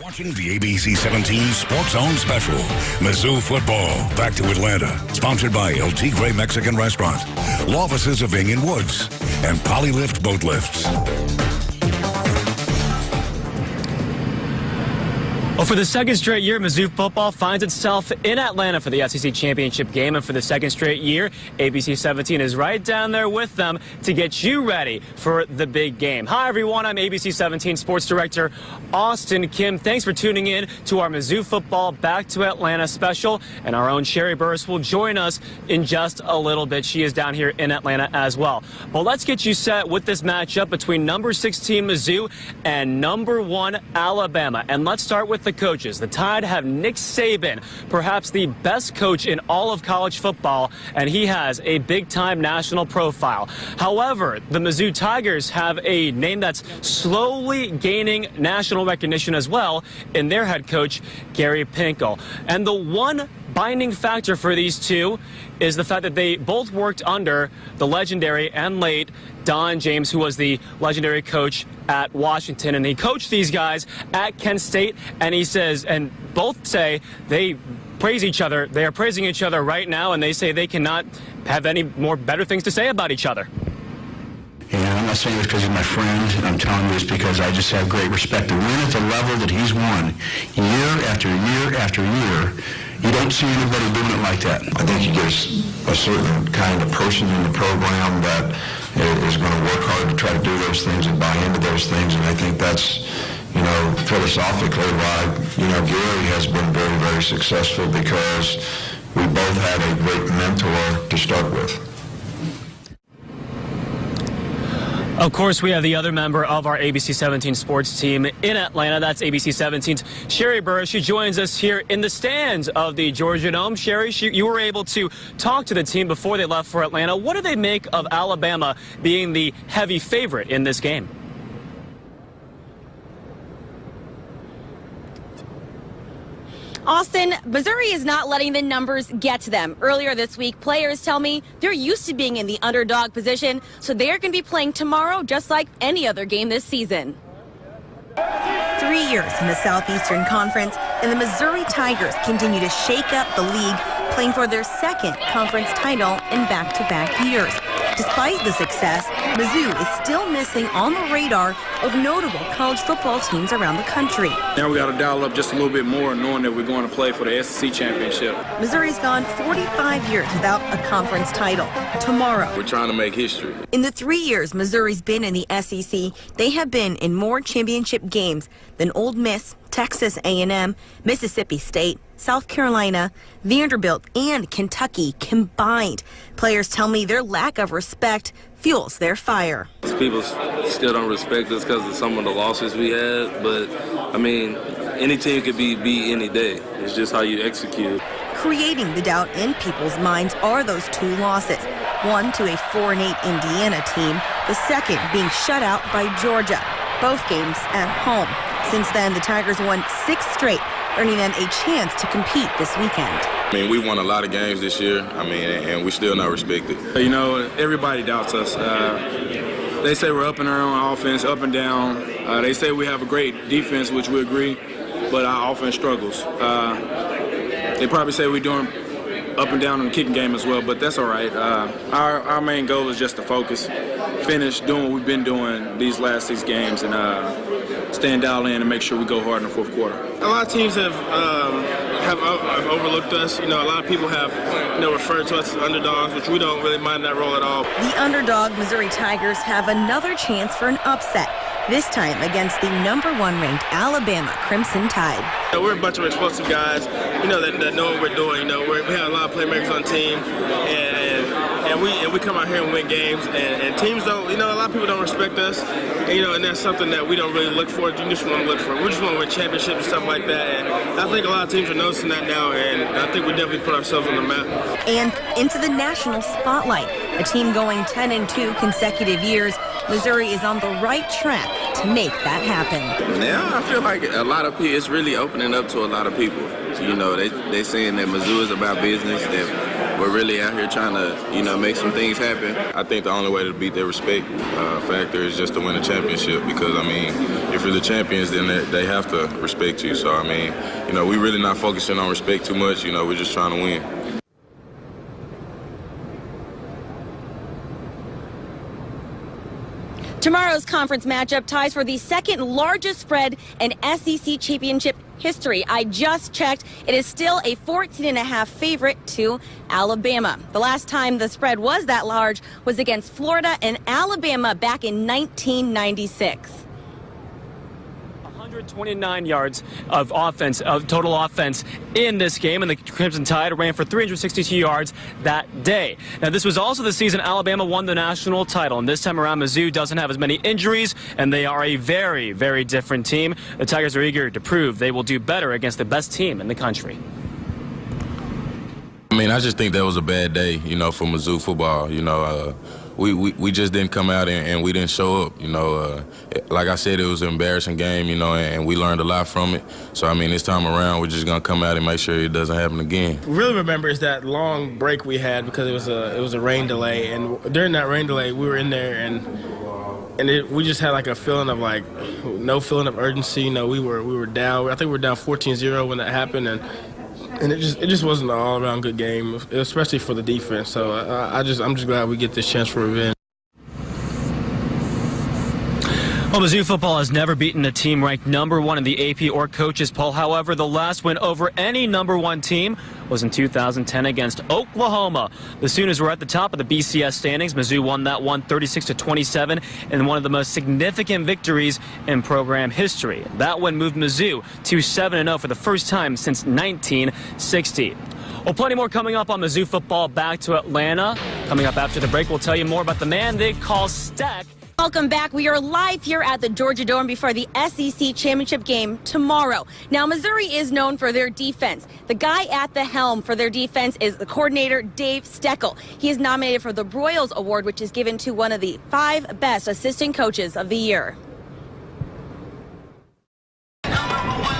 Watching the ABC 17 Sports Zone Special. Mizzou football back to Atlanta. Sponsored by El Tigre Mexican Restaurant, law offices of Ing & Woods, and Polylift Boat Lifts. Well, for the second straight year, Mizzou football finds itself in Atlanta for the SEC championship game. And for the second straight year, ABC 17 is right down there with them to get you ready for the big game. Hi, everyone. I'm ABC 17 Sports Director Austin Kim. Thanks for tuning in to our Mizzou football Back to Atlanta special. And our own Sherry Burris will join us in just a little bit. She is down here in Atlanta as well. Well, let's get you set with this matchup between number 16 Mizzou and number 1 Alabama. And let's start with the coaches. The Tide have Nick Saban, perhaps the best coach in all of college football, and he has a big-time national profile. However, the Mizzou Tigers have a name that's slowly gaining national recognition as well in their head coach, Gary Pinkel. And the one binding factor for these two is the fact that they both worked under the legendary and late Don James, who was the legendary coach at Washington, and he coached these guys at Kent State, and he says, and both say they praise each other. They are praising each other right now, and they say they cannot have any more better things to say about each other. And I'm not saying this because he's my friend. I'm telling you this because I just have great respect. To win at the level that he's won, year after year after year, you don't see anybody doing it like that. I think he gives a certain kind of person in the program that is going to work hard to try to do those things and buy into those things. And I think that's, philosophically why, Gary has been very, very successful, because we both had a great mentor to start with. Of course, we have the other member of our ABC 17 sports team in Atlanta. That's ABC 17's Sherry Burris. She joins us here in the stands of the Georgia Dome. Sherry, you were able to talk to the team before they left for Atlanta. What do they make of Alabama being the heavy favorite in this game? Austin, Missouri is not letting the numbers get to them. Earlier this week, players tell me they're used to being in the underdog position, so they're going to be playing tomorrow just like any other game this season. 3 years in the Southeastern Conference, and the Missouri Tigers continue to shake up the league, playing for their second conference title in back-to-back years. Despite the success, Mizzou is still missing on the radar of notable college football teams around the country. Now we got to dial up just a little bit more, knowing that we're going to play for the SEC championship. Missouri's gone 45 years without a conference title. Tomorrow, We're trying to make history. in the 3 years Missouri's been in the SEC, they have been in more championship games than Ole Miss, Texas A&M, Mississippi State, South Carolina, Vanderbilt, and Kentucky combined. Players tell me their lack of respect fuels their fire. People still don't respect us because of some of the losses we had, but, any team could be beat any day. It's just how you execute. Creating the doubt in people's minds are those 2 losses. One to a 4-8 Indiana team, the second being shut out by Georgia. Both games at home. Since then, the Tigers won 6 straight, earning them a chance to compete this weekend. We won a lot of games this year, and we still not respected. Everybody doubts us. They say we're up in our own offense, up and down. They say we have a great defense, which we agree, but our offense struggles. They probably say we're doing up and down in the kicking game as well, but that's all right. Our main goal is just to focus, finish doing what we've been doing these last 6 games, and stand dialed in and make sure we go hard in the fourth quarter. A lot of teams have overlooked us. A lot of people have referred to us as underdogs, which we don't really mind that role at all. The underdog Missouri Tigers have another chance for an upset, this time against the number 1 ranked Alabama Crimson Tide. We're a bunch of explosive guys, that know what we're doing. We have a lot of playmakers on the team, and we come out here and win games. And teams don't, a lot of people don't respect us, and that's something that we don't really look for. You just want to look for. We just want to win championships and stuff like that. And I think a lot of teams are noticing that now, and I think we definitely put ourselves on the map. And into the national spotlight, a team going 10-2 consecutive years. Missouri is on the right track to make that happen. Now I feel like a lot of people, it's really opening up to a lot of people. You know, they saying that Mizzou is about business, that we're really out here trying to, you know, make some things happen. I think the only way to beat their respect factor is just to win a championship, because, I mean, if you're the champions, then they have to respect you. So, I mean, you know, we're really not focusing on respect too much. You know, we're just trying to win. Tomorrow's conference matchup ties for the second largest spread in SEC championship history. I just checked. It is still a 14.5 favorite to Alabama. The last time the spread was that large was against Florida and Alabama back in 1996. 129 yards of offense, of total offense in this game, and the Crimson Tide ran for 362 yards that day. Now, this was also the season Alabama won the national title, and this time around Mizzou doesn't have as many injuries, and they are a very, very different team. The Tigers are eager to prove they will do better against the best team in the country. I mean, I just think that was a bad day, you know, for Mizzou football. You know, we just didn't come out and we didn't show up. You know, like I said, it was an embarrassing game, you know, and we learned a lot from it. So, I mean, this time around, we're just going to come out and make sure it doesn't happen again. Really remember is that long break we had, because it was a rain delay. And during that rain delay, we were in there and we just had like a feeling of like no feeling of urgency. You know, we were down. I think we were down 14-0 when that happened, and it just wasn't an all-around good game, especially for the defense. So I'm just glad we get this chance for revenge. Well, Mizzou football has never beaten a team ranked #1 in the AP or coaches poll. However, the last win over any #1 team was in 2010 against Oklahoma. The Sooners were at the top of the BCS standings. Mizzou won that one 36-27 in one of the most significant victories in program history. That win moved Mizzou to 7-0 for the first time since 1960. Well, plenty more coming up on Mizzou football. Back to Atlanta. Coming up after the break, we'll tell you more about the man they call Stack. Welcome back. We are live here at the Georgia Dome before the SEC championship game tomorrow. Now, Missouri is known for their defense. The guy at the helm for their defense is the coordinator, Dave Steckel. He is nominated for the Broyles Award, which is given to one of the 5 best assistant coaches of the year.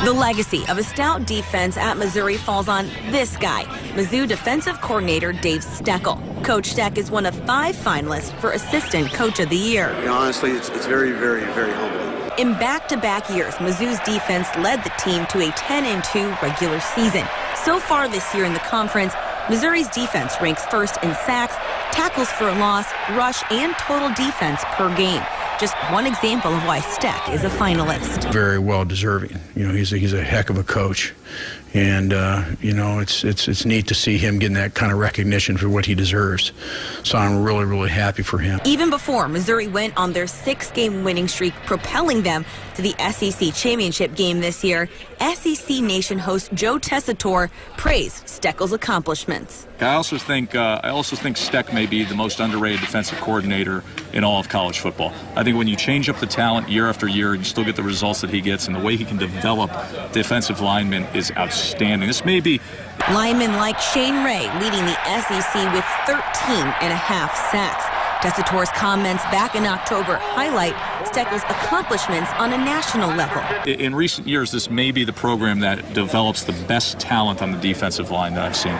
The legacy of a stout defense at Missouri falls on this guy, Mizzou defensive coordinator Dave Steckel. Coach Steck is one of 5 finalists for Assistant Coach of the Year. You know, honestly, it's very, very, very humbling. In back-to-back years, Mizzou's defense led the team to a 10-2 regular season. So far this year in the conference, Missouri's defense ranks first in sacks, tackles for a loss, rush, and total defense per game. Just one example of why Steck is a finalist. Very well deserving. You know, he's a heck of a coach, and you know, it's neat to see him getting that kind of recognition for what he deserves. So I'm really, really happy for him. Even before Missouri went on their 6-game winning streak, propelling them to the SEC championship game this year, SEC Nation host Joe Tessitore praised Steckel's accomplishments. I also think Steck may be the most underrated defensive coordinator in all of college football. I think when you change up the talent year after year, you still get the results that he gets, and the way he can develop defensive linemen is outstanding. This may be linemen like Shane Ray leading the SEC with 13.5 sacks. Tessitore's comments back in October highlight Steckel's accomplishments on a national level. In recent years, this may be the program that develops the best talent on the defensive line that I've seen.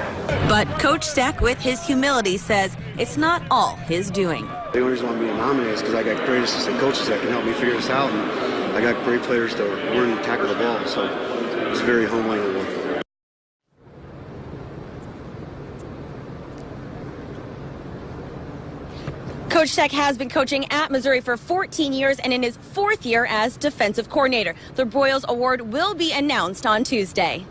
But Coach Steck, with his humility, says it's not all his doing. The only reason why I'm being nominated is because I got great assistant coaches that can help me figure this out, and I got great players to learn to tackle the ball, so it's very humbling award. Coach Steck has been coaching at Missouri for 14 years and in his 4th year as defensive coordinator. The Broyles Award will be announced on Tuesday.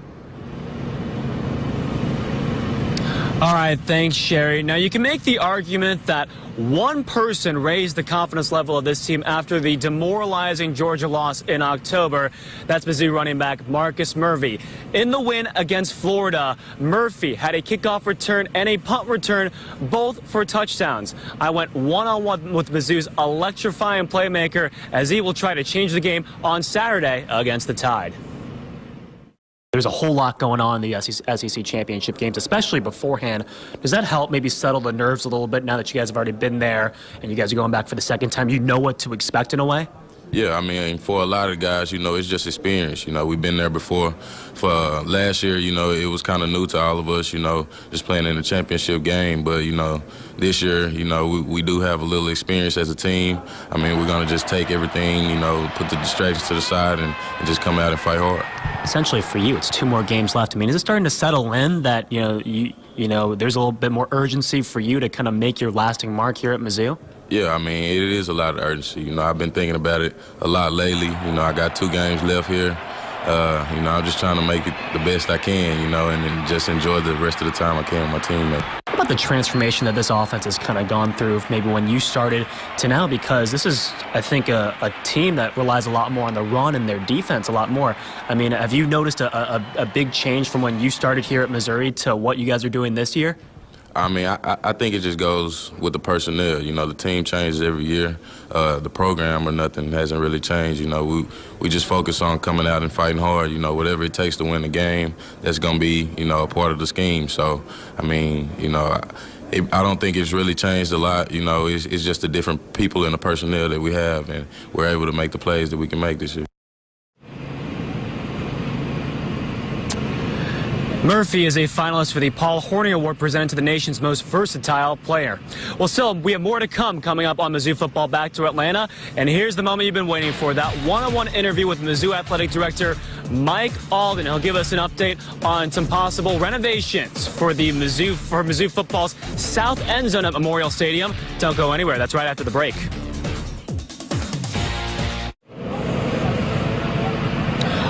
All right, thanks, Sherry. Now, you can make the argument that one person raised the confidence level of this team after the demoralizing Georgia loss in October. That's Mizzou running back Marcus Murphy. In the win against Florida, Murphy had a kickoff return and a punt return, both for touchdowns. I went one-on-one with Mizzou's electrifying playmaker as he will try to change the game on Saturday against the Tide. There's a whole lot going on in the SEC championship games, especially beforehand. Does that help maybe settle the nerves a little bit now that you guys have already been there and you guys are going back for the second time? You know what to expect in a way? Yeah, I mean, for a lot of guys, it's just experience. We've been there before. For last year, it was kind of new to all of us, just playing in the championship game. But, this year, we do have a little experience as a team. I mean, we're going to just take everything, put the distractions to the side and just come out and fight hard. Essentially for you, it's 2 more games left. I mean, is it starting to settle in that, there's a little bit more urgency for you to kind of make your lasting mark here at Mizzou? Yeah, I mean, it is a lot of urgency. I've been thinking about it a lot lately. I got 2 games left here. I'm just trying to make it the best I can, and then just enjoy the rest of the time I can with my teammates. How about the transformation that this offense has kind of gone through maybe when you started to now? Because this is, I think, a team that relies a lot more on the run and their defense a lot more. I mean, have you noticed a big change from when you started here at Missouri to what you guys are doing this year? I mean, I think it just goes with the personnel. The team changes every year. The program or nothing hasn't really changed. We just focus on coming out and fighting hard. Whatever it takes to win the game, that's going to be, a part of the scheme. So, I mean, I don't think it's really changed a lot. It's just the different people and the personnel that we have, and we're able to make the plays that we can make this year. Murphy is a finalist for the Paul Horney Award presented to the nation's most versatile player. Well, still, we have more to come coming up on Mizzou Football Back to Atlanta. And here's the moment you've been waiting for, that one-on-one interview with Mizzou Athletic Director Mike Alden. He'll give us an update on some possible renovations for Mizzou Football's south end zone at Memorial Stadium. Don't go anywhere. That's right after the break.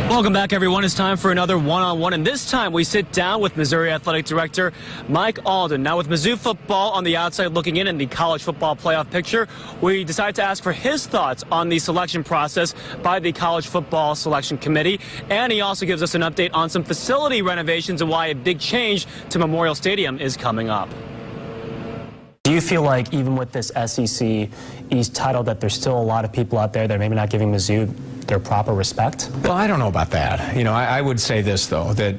Welcome back, everyone. It's time for another one-on-one, and this time we sit down with Missouri Athletic Director Mike Alden. Now, with Mizzou football on the outside looking in the college football playoff picture, we decided to ask for his thoughts on the selection process by the College Football Selection Committee, and he also gives us an update on some facility renovations and why a big change to Memorial Stadium is coming up. Do you feel like even with this SEC East title that there's still a lot of people out there that are maybe not giving Mizzou their proper respect? Well, I don't know about that. I would say this, though, that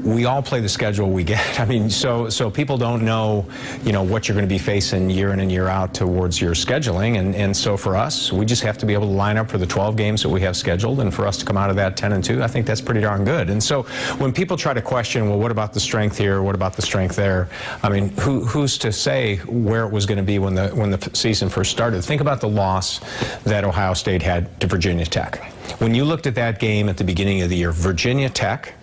we all play the schedule we get. I mean, so people don't know, what you're going to be facing year in and year out towards your scheduling. And so for us, we just have to be able to line up for the 12 games that we have scheduled. And for us to come out of that 10-2, I think that's pretty darn good. And so when people try to question, well, what about the strength here? What about the strength there? I mean, who's to say where it was going to be when the season first started? Think about the loss that Ohio State had to Virginia Tech. When you looked at that game at the beginning of the year, Virginia Tech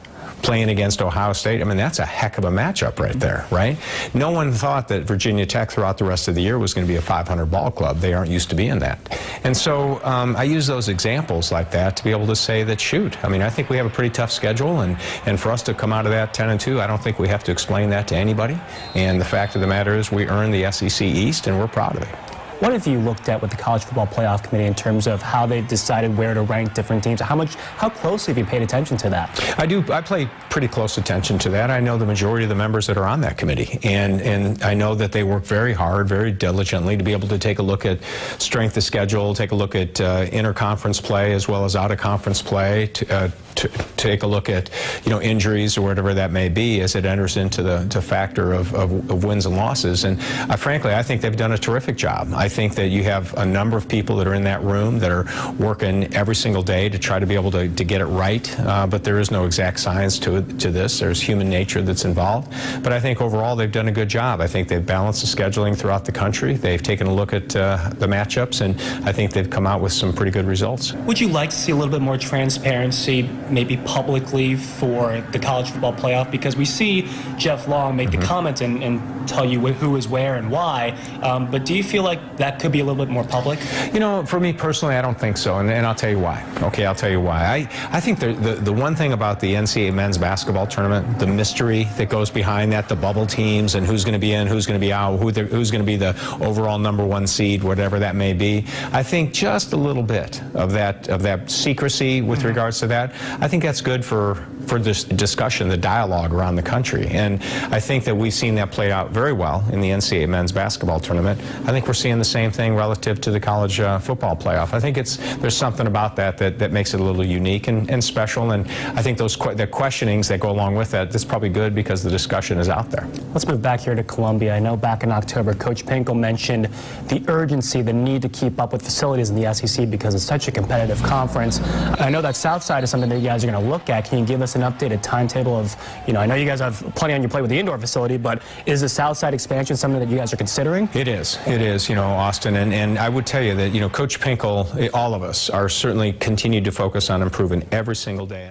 playing against Ohio State, I mean, that's a heck of a matchup right there, right? No one thought that Virginia Tech throughout the rest of the year was going to be a 500 ball club. They aren't used to being that. And so I use those examples like that to be able to say that, shoot, I mean, I think we have a pretty tough schedule, and for us to come out of that 10-2, I don't think we have to explain that to anybody. And the fact of the matter is we earned the SEC East, and we're proud of it. What have you looked at with the College Football Playoff Committee in terms of how they decided where to rank different teams? How closely have you paid attention to that? I do. I pay pretty close attention to that. I know the majority of the members that are on that committee, and I know that they work very hard, very diligently to be able to take a look at strength of schedule, take a look at interconference play as well as out-of-conference play, to take a look at injuries or whatever that may be as it enters into the factor of wins and losses. And frankly, I think they've done a terrific job. I think that you have a number of people that are in that room that are working every single day to try to be able to get it right, but there is no exact science to this. There's human nature that's involved. But I think overall they've done a good job. I think they've balanced the scheduling throughout the country. They've taken a look at the matchups, and I think they've come out with some pretty good results. Would you like to see a little bit more transparency, maybe publicly, for the college football playoff? Because we see Jeff Long make the comment and tell you who is where and why, but do you feel like that could be a little bit more public? For me personally, I don't think so, and I'll tell you why. Okay, I'll tell you why. I think the one thing about the NCAA men's basketball tournament, the mystery that goes behind that, the bubble teams and who's going to be in, who's going to be out, who's going to be the overall #1 seed, whatever that may be, I think just a little bit of that secrecy with regards to that, I think that's good for this discussion, the dialogue around the country. And I think that we've seen that play out very well in the NCAA men's basketball tournament. I think we're seeing the same thing relative to the college football playoff. I think there's something about that makes it a little unique and special, and I think the questionings that go along with that, that's probably good because the discussion is out there. Let's move back here to Columbia. I know back in October, Coach Pinkel mentioned the urgency, the need to keep up with facilities in the SEC because it's such a competitive conference. I know that Southside is something that you guys are going to look at. Can you give us an updated timetable of, I know you guys have plenty on your plate with the indoor facility, but is the Southside expansion something that you guys are considering? It is, Austin, and I would tell you that, Coach Pinkel, all of us, are certainly continued to focus on improving every single day.